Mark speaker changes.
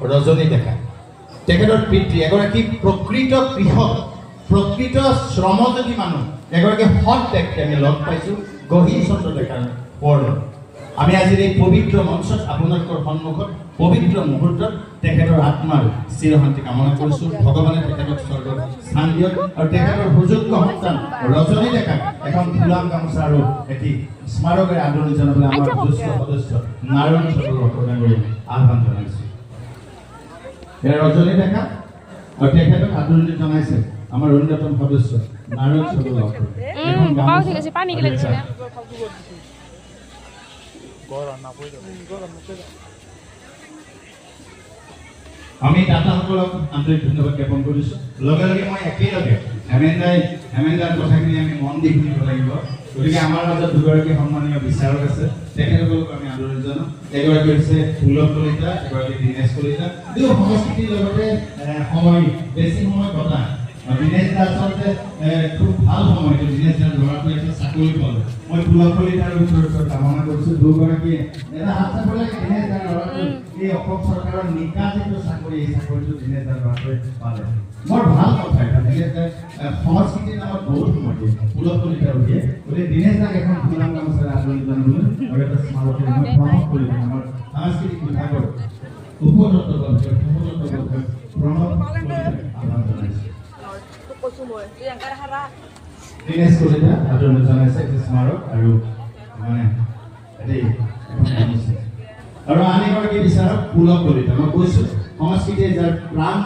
Speaker 1: ৰজনী ডেকা তেখেতৰ পিতৃ এগৰাকী প্ৰকৃত কৃষক প্ৰকৃত শ্ৰমযোগী মানুহ এগৰাকী সৎ ব্যক্তি আমি লগ পাইছোঁ গহীন চন্দ্ৰ ডেকাৰ বৰ্ণত আমি আজিৰ এই পবিত্ৰ মঞ্চত আপোনালোকৰ সন্মুখত পবিত্ৰ মুহূৰ্তত তেখেতৰ আত্মাৰ চিৰশান্তি কামনা কৰিছোঁ ভগৱানে তেখেতক স্বৰ্গত স্থান দিয়ক আৰু তেখেতৰ সুযোগ্য সন্তান ৰজনী ডেকাক এখন ফুলাম গামোচা আৰু এটি স্মাৰকেৰে আদৰণি জনাবলৈ আমাৰ জ্যেষ্ঠ সদস্য নাৰায়ণ চক্ৰৱৰ্তীক প্ৰদান কৰি আহ্বান জনাইছোঁ ৰজনী ডেকা আৰু তেখেতক আদৰণি জনাইছে আমাৰ অন্যতম সদস্য নাৰায়ণ চক্ৰৱৰ্তী আমি দাতাসকলক আন্তৰিক ধন্যবাদ জ্ঞাপন কৰিছোঁ লগে লগে মই একেলগে হেমেন্দাৰ কথাখিনি আমি মন দি শুনিব লাগিব গতিকে আমাৰ মাজত দুগৰাকী সন্মানীয় বিচাৰক আছে তেখেতসকলক আমি আদৰণি জনাওঁ এগৰাকী হৈছে পুলক কলিতা এগৰাকী দীনেশ কলিতা দুয়ো সংস্কৃতিৰ লগতে বেছি সময় কটা দীনেশ দা আচলতে খুব ভাল সময়টো দীনেশ দা ল'ৰাটোৱে এটা চাকৰি পালে মই পুলক কলিতাৰ ওচৰত কামনা কৰিছোঁ দুগৰাকীয়ে এটা হাত চাবলৈ দীনেশ দাৰ ল'ৰাটোৱে এই অসম চৰকাৰৰ নিকা যিটো চাকৰি এই চাকৰিটো দীনেশ দাৰ ল'ৰাটোৱে পালে বৰ ভাল কথা এটা দীনেশ দাই সংস্কৃতিৰ নামত বহুত সময় দিয়ে পুলক কলিতাৰ উঠিয়ে গতিকে দীনেশ দাক এখন ফুলাম গামোচাৰে আদৰণি জনাবলৈ আৰু এটা স্মাৰকে মই প্ৰমাণ কৰিলোঁ আমাৰ সাংস্কৃতিক বিভাগৰ প্ৰণৱ আহ্বান জনাইছোঁ দীনেশ কলিতা আদৰণি জনাইছে স্মাৰক আৰু মানে আৰু আন এগৰাকী বিচাৰক পুলক কলিতা মই কৈছোঁ সংস্কৃতিয়ে যাৰ প্ৰাণ